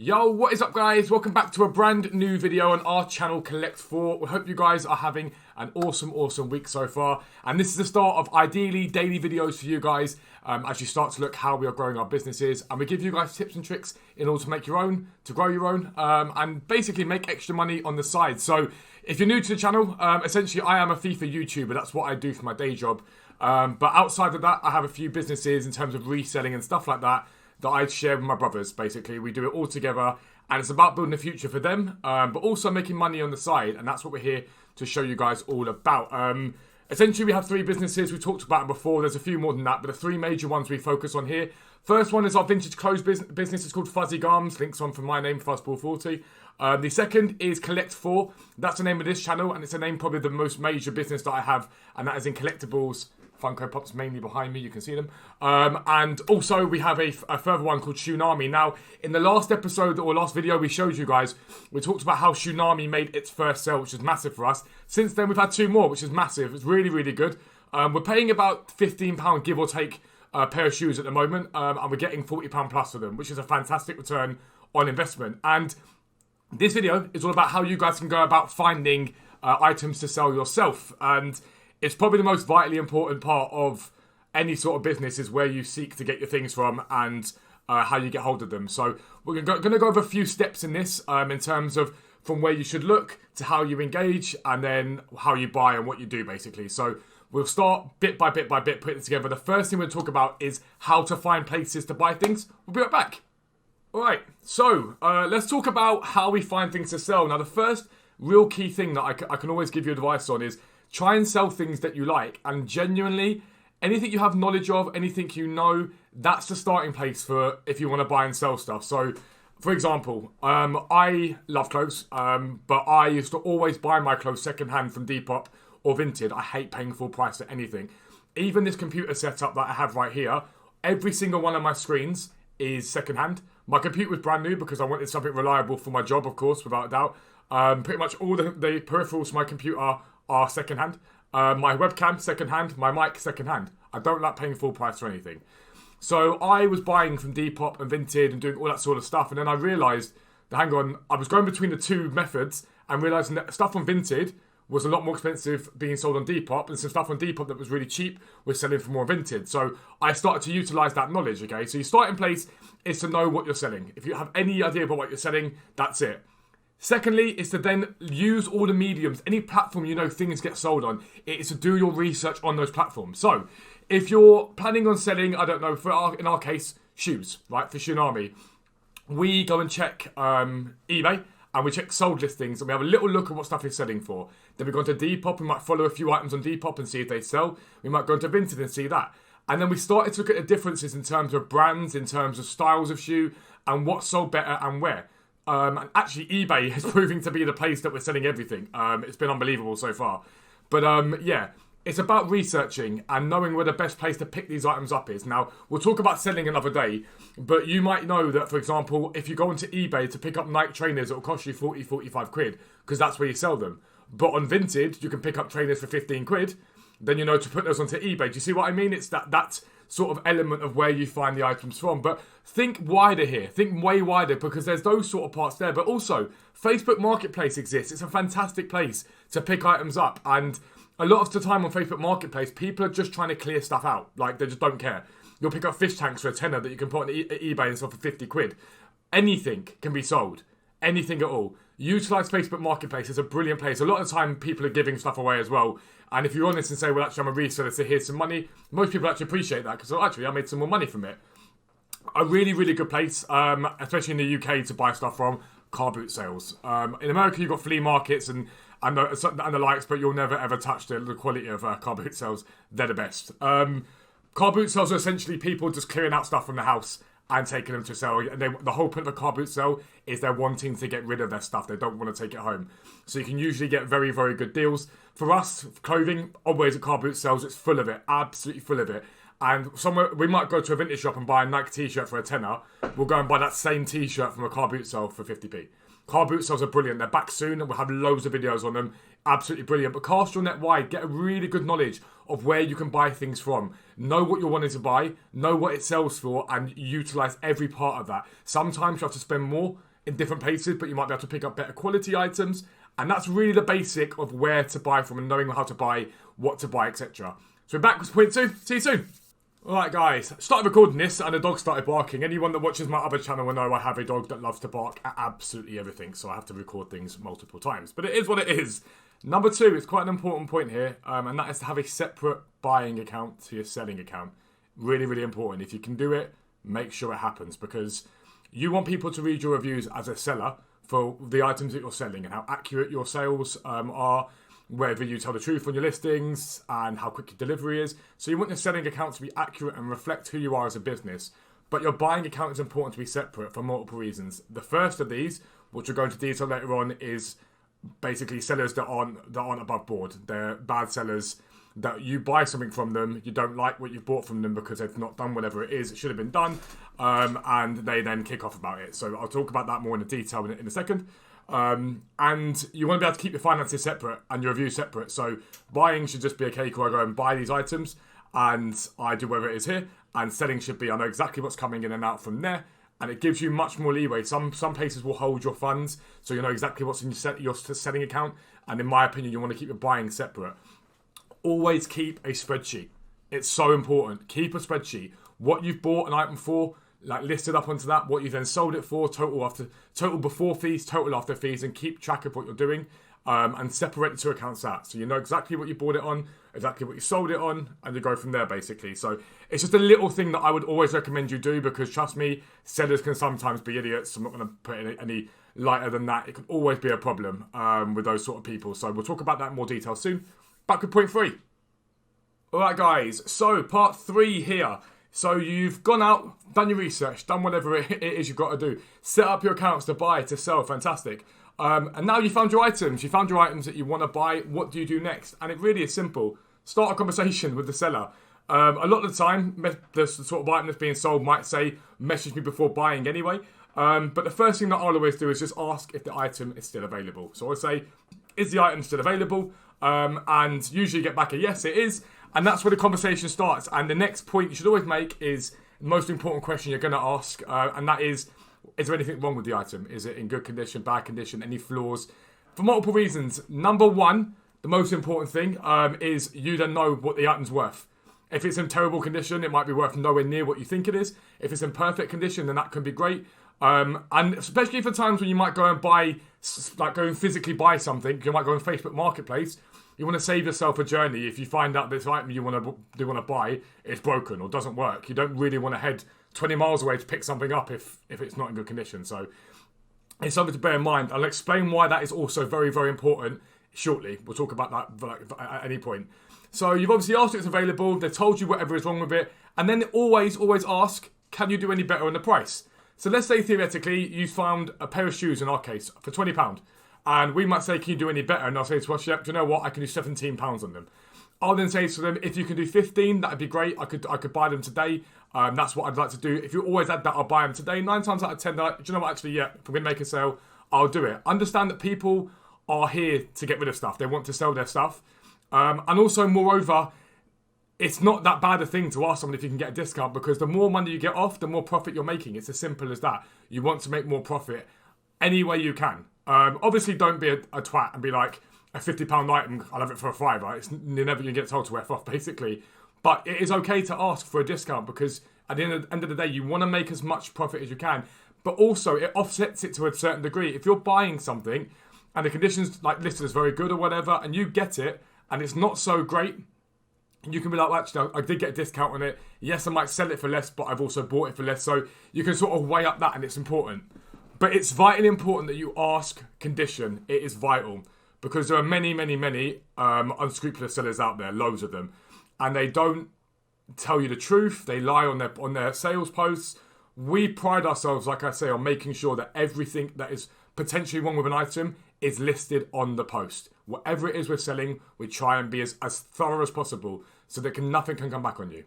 Yo, what is up guys? Welcome back to a brand new video on our channel Collect 4. We hope you guys are having an awesome week so far. And this is the start of ideally daily videos for you guys as you start to look how we are growing our businesses. And we give you guys tips and tricks in order to make your own, to grow your own, and basically make extra money on the side. So if you're new to the channel, essentially I am a FIFA YouTuber. That's what I do for my day job. But outside of that, I have a few businesses in terms of reselling and stuff like that I share with my brothers, basically. We do it all together, and it's about building a future for them, but also making money on the side, and that's what we're here to show you guys all about. Essentially, we have three businesses. We talked about them before. There's a few more than that, but the three major ones we focus on here. First one is our vintage clothes business. It's called Fuzzy Garms. Links on from my name, Fuzzball40. The second is Collect 4. That's the name of this channel, and it's a name probably the most major business that I have, and that is in collectibles. Funko Pops mainly behind me, you can see them. And also we have a further one called Tsunami. Now, in the last episode or last video we showed you guys, we talked about how Tsunami made its first sale, which is massive for us. Since then, we've had two more, which is massive. It's really good. We're paying about £15, give or take, a pair of shoes at the moment. And we're getting £40 plus for them, which is a fantastic return on investment. And this video is all about how you guys can go about finding items to sell yourself. And it's probably the most vitally important part of any sort of business is where you seek to get your things from and how you get hold of them. So we're going to go over a few steps in this in terms of from where you should look to how you engage and then how you buy and what you do, basically. So we'll start bit by bit putting it together. The first thing we'll talk about is how to find places to buy things. We'll be right back. All right, so let's talk about how we find things to sell. Now, the first real key thing that I can always give you advice on is try and sell things that you like, and genuinely, anything you have knowledge of, anything you know, that's the starting place for if you want to buy and sell stuff. So, for example, I love clothes, but I used to always buy my clothes secondhand from Depop or Vinted. I hate paying full price for anything. Even this computer setup that I have right here, every single one of my screens is secondhand. My computer was brand new because I wanted something reliable for my job, of course, without a doubt. Pretty much all the peripherals for my computer are secondhand. My webcam, secondhand. My mic, secondhand. I don't like paying full price for anything. So I was buying from Depop and Vinted and doing all that sort of stuff. And then I realised, hang on, I was going between the two methods and realising that stuff on Vinted was a lot more expensive being sold on Depop, and some stuff on Depop that was really cheap was selling for more Vinted. So I started to utilise that knowledge, okay? So your starting place is to know what you're selling. If you have any idea about what you're selling, that's it. Secondly, is to then use all the mediums, any platform you know things get sold on. It is to do your research on those platforms. So, if you're planning on selling, I don't know, in our case, shoes, right, for Tsunami, we go and check eBay, and we check sold listings, and we have a little look at what stuff is selling for. Then we go into Depop, we might follow a few items on Depop and see if they sell. We might go into Vinted and see that. And then we started to look at the differences in terms of brands, in terms of styles of shoe, and what's sold better and where. And actually, eBay is proving to be the place that we're selling everything. It's been unbelievable so far. But yeah, it's about researching and knowing where the best place to pick these items up is. Now, we'll talk about selling another day, but you might know that, for example, if you go onto eBay to pick up Nike trainers, it'll cost you 40, 45 quid, because that's where you sell them. But on Vinted, you can pick up trainers for 15 quid. Then you know to put those onto eBay. Do you see what I mean? It's that sort of element of where you find the items from. But think wider here. Think way wider, because there's those sort of parts there. But also, Facebook Marketplace exists. It's a fantastic place to pick items up. And a lot of the time on Facebook Marketplace, people are just trying to clear stuff out. Like, they just don't care. You'll pick up fish tanks for a tenner that you can put on eBay and sell for 50 quid. Anything can be sold. Anything at all. Utilise Facebook Marketplace. It's a brilliant place. A lot of the time, people are giving stuff away as well. And if you're honest and say, well, actually, I'm a reseller, so here's some money, most people actually appreciate that because, actually, I made some more money from it. A really good place, especially in the UK, to buy stuff from, car boot sales. In America, you've got flea markets and the likes, but you'll never, ever touch the quality of car boot sales. They're the best. Car boot sales are essentially people just clearing out stuff from the house and taking them to sell. And the whole point of a car boot sale is they're wanting to get rid of their stuff. They don't want to take it home. So you can usually get very good deals. For us, clothing, always at car boot sales, it's full of it. Absolutely full of it. And somewhere we might go to a vintage shop and buy a Nike t-shirt for a tenner. We'll go and buy that same t-shirt from a car boot sale for 50p. Car boot sales are brilliant. They're back soon and we'll have loads of videos on them. Absolutely brilliant. But cast your net wide. Get a really good knowledge of where you can buy things from. Know what you're wanting to buy. Know what it sells for and utilise every part of that. Sometimes you have to spend more in different places, but you might be able to pick up better quality items. And that's really the basic of where to buy from and knowing how to buy, what to buy, etc. So we're back with point 2. See you soon. Alright guys, started recording this and the dog started barking. Anyone that watches my other channel will know I have a dog that loves to bark at absolutely everything, so I have to record things multiple times. But it is what it is. Number 2, it's quite an important point here, and that is to have a separate buying account to your selling account. Really, really important. If you can do it, make sure it happens, because you want people to read your reviews as a seller for the items that you're selling and how accurate your sales are, whether you tell the truth on your listings and how quick your delivery is. So you want your selling account to be accurate and reflect who you are as a business. But your buying account is important to be separate for multiple reasons. The first of these, which we'll go into detail later on, is basically sellers that aren't above board. They're bad sellers that you buy something from them, you don't like what you've bought from them because they've not done whatever it is it should have been done, and they then kick off about it. So I'll talk about that more in detail in a second. And you want to be able to keep your finances separate and your review separate. So buying should just be a cake where I go and buy these items and I do whatever it is here. And selling should be, I know exactly what's coming in and out from there. And it gives you much more leeway. Some places will hold your funds, so you know exactly what's in your selling account. And in my opinion, you want to keep your buying separate. Always keep a spreadsheet. It's so important. Keep a spreadsheet. What you've bought an item for, like listed up onto that, what you then sold it for, total before fees, total after fees, and keep track of what you're doing, and separate the two accounts out. So you know exactly what you bought it on, exactly what you sold it on, and you go from there basically. So it's just a little thing that I would always recommend you do, because trust me, sellers can sometimes be idiots. I'm not going to put it any lighter than that. It can always be a problem with those sort of people. So we'll talk about that in more detail soon. Back with point 3. Alright guys, so part 3 here. So you've gone out, done your research, done whatever it is you've got to do. Set up your accounts to buy, to sell, fantastic. And now you found your items. You found your items that you want to buy. What do you do next? And it really is simple. Start a conversation with the seller. A lot of the time, the sort of item that's being sold might say, message me before buying anyway. But the first thing that I'll always do is just ask if the item is still available. So I'll say, is the item still available? And usually get back a yes, it is. And that's where the conversation starts. And the next point you should always make is the most important question you're going to ask. And that is there anything wrong with the item? Is it in good condition, bad condition, any flaws? For multiple reasons. Number 1, the most important thing is you don't know what the item's worth. If it's in terrible condition, it might be worth nowhere near what you think it is. If it's in perfect condition, then that can be great. And especially for times when you might go and buy, like go and physically buy something, you might go on Facebook Marketplace. You want to save yourself a journey. If you find out this item you want to buy is broken or doesn't work, you don't really want to head 20 miles away to pick something up if it's not in good condition. So it's something to bear in mind. I'll explain why that is also very, very important shortly. We'll talk about that at any point. So you've obviously asked if it's available. They've told you whatever is wrong with it. And then always ask, can you do any better on the price? So let's say theoretically you found a pair of shoes, in our case, for £20. And we might say, can you do any better? And I'll say to us, yep, do you know what? I can do £17 on them. I'll then say to them, if you can do 15, that'd be great. I could buy them today. That's what I'd like to do. If you always add that, I'll buy them today. 9 times out of 10, they're like, do you know what? Actually, yeah, if I'm going to make a sale, I'll do it. Understand that people are here to get rid of stuff. They want to sell their stuff. And also, moreover, it's not that bad a thing to ask someone if you can get a discount, because the more money you get off, the more profit you're making. It's as simple as that. You want to make more profit any way you can. Obviously, don't be a twat and be like, a £50 item, I'll have it for a £5. You're never going to get told to F off, basically. But it is okay to ask for a discount, because at the end of the day, you want to make as much profit as you can. But also, it offsets it to a certain degree. If you're buying something and the conditions like listed as very good or whatever, and you get it and it's not so great, you can be like, well, actually, I did get a discount on it. Yes, I might sell it for less, but I've also bought it for less. So you can sort of weigh up that, and it's important. But it's vitally important that you ask condition. It is vital, because there are many, many, many unscrupulous sellers out there, loads of them, and they don't tell you the truth. They lie on their sales posts. We pride ourselves, like I say, on making sure that everything that is potentially wrong with an item is listed on the post. Whatever it is we're selling, we try and be as thorough as possible, so that nothing can come back on you.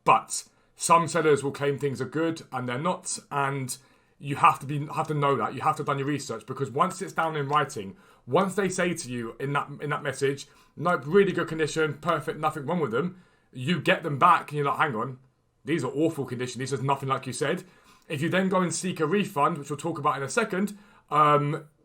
But some sellers will claim things are good and they're not, and you have to know that. You have to have done your research, because once it's down in writing, once they say to you in that message, no, really good condition, perfect, nothing wrong with them, you get them back and you're like, hang on, these are awful condition. This is nothing like you said. If you then go and seek a refund, which we'll talk about in a second,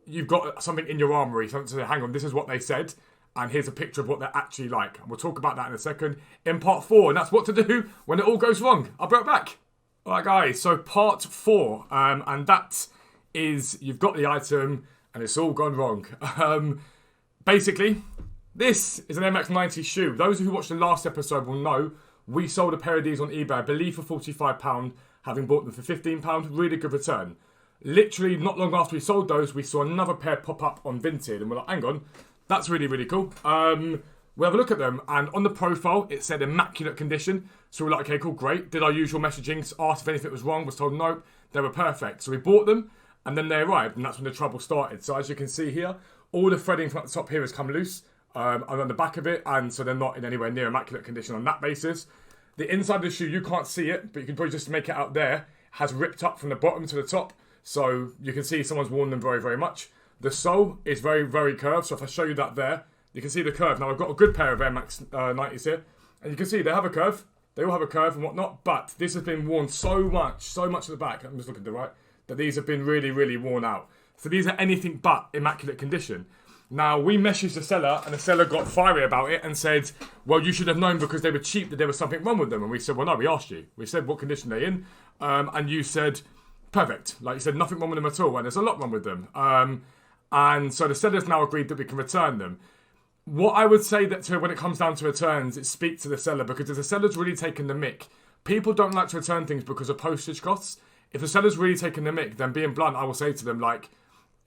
you've got something in your armory. Something to say, hang on, this is what they said, and here's a picture of what they're actually like. And we'll talk about that in a second in part 4, and that's what to do when it all goes wrong. I'll be right back. All right, guys, so part 4, and that is you've got the item, and it's all gone wrong. Basically, this is an MX-90 shoe. Those who watched the last episode will know we sold a pair of these on eBay, I believe for £45, having bought them for £15. Really good return. Literally, not long after we sold those, we saw another pair pop up on Vinted, and we're like, hang on, that's really, really cool. We have a look at them, and on the profile, it said immaculate condition. So we're like, okay, cool, great. Did our usual messaging, asked if anything was wrong, was told nope, they were perfect. So we bought them, and then they arrived, and that's when the trouble started. So as you can see here, all the threading from the top here has come loose, and on the back of it, and so they're not in anywhere near immaculate condition on that basis. The inside of the shoe, you can't see it, but you can probably just make it out there, has ripped up from the bottom to the top. So you can see someone's worn them very, very much. The sole is very, very curved. So if I show you that there, you can see the curve. Now I've got a good pair of Air Max 90s here. And you can see they have a curve. They all have a curve and whatnot. But this has been worn so much at the back. I'm just looking to the right. That these have been really, really worn out. So these are anything but immaculate condition. Now, we messaged the seller, and the seller got fiery about it and said, well, you should have known because they were cheap that there was something wrong with them. And we said, well, no, we asked you. We said, what condition they're in? And you said, perfect. Like you said, nothing wrong with them at all. And there's a lot wrong with them. And so the seller's now agreed that we can return them. What I would say that when it comes down to returns, is speak to the seller, because if the seller's really taken the mick, people don't like to return things because of postage costs. If the seller's really taken the mick, then being blunt, I will say to them, like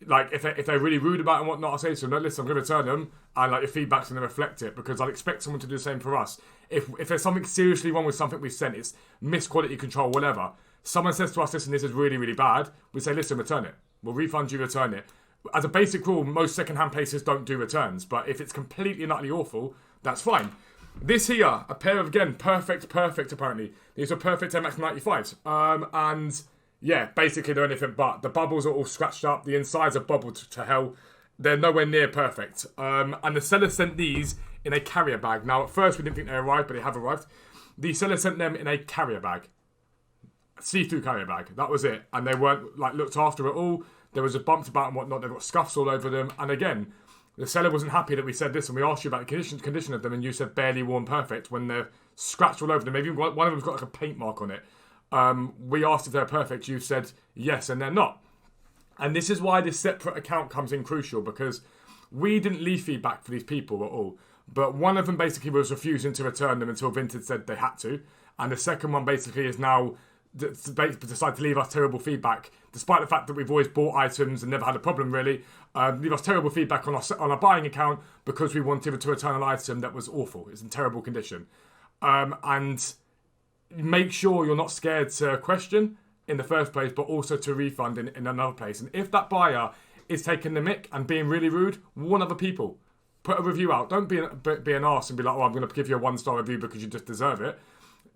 if they're really rude about it and whatnot, I'll say to them, no, listen, I'm going to return them, and like your feedback's going to reflect it, because I'd expect someone to do the same for us. If there's something seriously wrong with something we've sent, it's missed quality control, whatever. Someone says to us, listen, this is really, really bad. We say, listen, return it. We'll refund you, return it. As a basic rule, most second-hand places don't do returns, but if it's completely and utterly awful, that's fine. This here, a pair of, again, perfect apparently. These are perfect MX-95s. And yeah, basically they're anything but. The bubbles are all scratched up. The insides are bubbled to hell. They're nowhere near perfect. And the seller sent these in a carrier bag. Now, at first we didn't think they arrived, but they have arrived. The seller sent them in a carrier bag. See-through carrier bag. That was it. And they weren't like looked after at all. There was a bumps about and whatnot. They've got scuffs all over them. And again, the seller wasn't happy that we said this, and we asked you about the condition of them, and you said barely worn perfect when they're scratched all over them. Maybe one of them's got like a paint mark on it. We asked if they're perfect. You said yes, and they're not. And this is why this separate account comes in crucial, because we didn't leave feedback for these people at all. But one of them basically was refusing to return them until Vinted said they had to. And the second one basically is now decided to leave us terrible feedback, despite the fact that we've always bought items and never had a problem really. Leave us terrible feedback on our buying account because we wanted to return an item that was awful. It's in terrible condition. And make sure you're not scared to question in the first place, but also to refund in another place. And if that buyer is taking the mick and being really rude, warn other people. Put a review out. Don't be an arse and be like, oh, I'm going to give you a 1-star review because you just deserve it.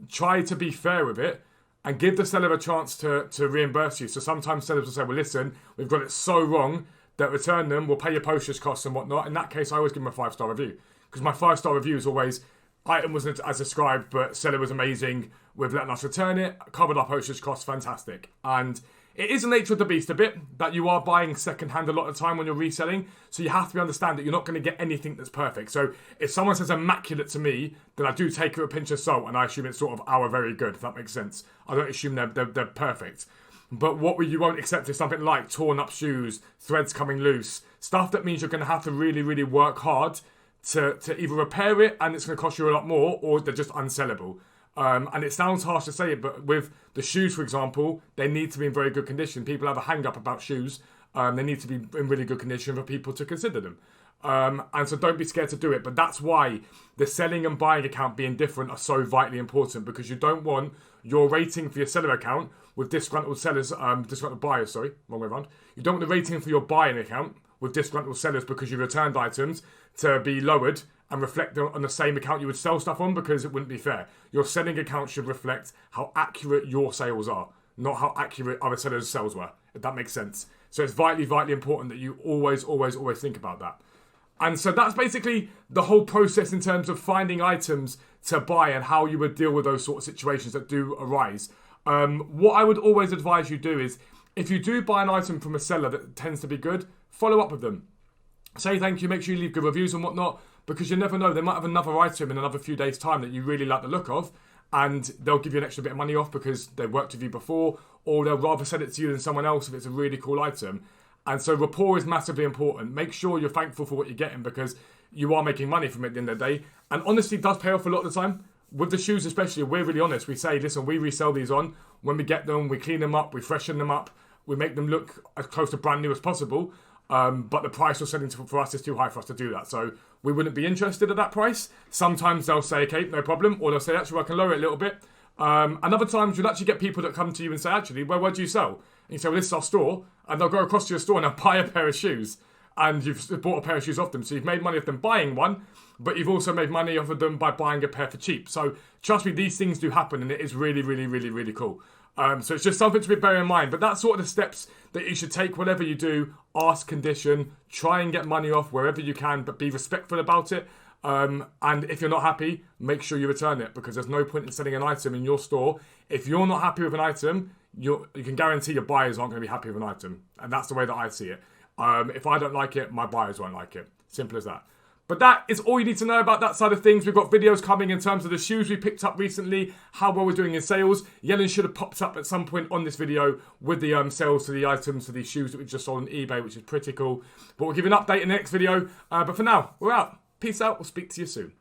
Try to be fair with it and give the seller a chance to reimburse you. So sometimes sellers will say, well, listen, we've got it so wrong that return them, we'll pay your postage costs and whatnot. In that case, I always give them a 5-star review, because my 5-star review is always, item wasn't as described, but seller was amazing with letting us return it, covered our postage costs, fantastic. And it is the nature of the beast a bit, that you are buying second-hand a lot of the time when you're reselling, so you have to understand that you're not going to get anything that's perfect. So if someone says immaculate to me, then I do take it with a pinch of salt, and I assume it's sort of our very good, if that makes sense. I don't assume they're perfect. But what you won't accept is something like torn up shoes, threads coming loose, stuff that means you're going to have to really, really work hard to either repair it, and it's going to cost you a lot more, or they're just unsellable. And it sounds harsh to say it, but with the shoes, for example, they need to be in very good condition. People have a hang-up about shoes. They need to be in really good condition for people to consider them. And so don't be scared to do it. But that's why the selling and buying account being different are so vitally important, because you don't want your rating for your seller account with disgruntled sellers, disgruntled buyers, sorry, wrong way around. You don't want the rating for your buying account with disgruntled sellers because you returned items to be lowered and reflect on the same account you would sell stuff on, because it wouldn't be fair. Your selling account should reflect how accurate your sales are, not how accurate other sellers' sales were, if that makes sense. So it's vitally, vitally important that you always think about that. And so that's basically the whole process in terms of finding items to buy and how you would deal with those sort of situations that do arise. What I would always advise you do is, if you do buy an item from a seller that tends to be good, follow up with them. Say thank you, make sure you leave good reviews and whatnot, because you never know, they might have another item in another few days' time that you really like the look of, and they'll give you an extra bit of money off because they've worked with you before, or they'll rather sell it to you than someone else if it's a really cool item. And so rapport is massively important. Make sure you're thankful for what you're getting, because you are making money from it at the end of the day. And honestly, it does pay off a lot of the time. With the shoes especially, we're really honest. We say, listen, we resell these on. When we get them, we clean them up, we freshen them up, we make them look as close to brand new as possible. But the price you're selling for us is too high for us to do that. So we wouldn't be interested at that price. Sometimes they'll say, okay, no problem. Or they'll say, actually, I can lower it a little bit. And other times you'll actually get people that come to you and say, actually, where do you sell? And you say, well, this is our store. And they'll go across to your store and they'll buy a pair of shoes. And you've bought a pair of shoes off them. So you've made money off them buying one, but you've also made money off of them by buying a pair for cheap. So trust me, these things do happen, and it is really, really, really, really cool. So it's just something to bear in mind. But that's sort of the steps that you should take whatever you do. Ask condition, try and get money off wherever you can, but be respectful about it. And if you're not happy, make sure you return it, because there's no point in selling an item in your store. If you're not happy with an item, you can guarantee your buyers aren't going to be happy with an item. And that's the way that I see it. If I don't like it, my buyers won't like it. Simple as that. But that is all you need to know about that side of things. We've got videos coming in terms of the shoes we picked up recently, how well we're doing in sales. Yellen should have popped up at some point on this video with the sales to the items, to these shoes that we just sold on eBay, which is pretty cool. But we'll give you an update in the next video. But for now, we're out. Peace out. We'll speak to you soon.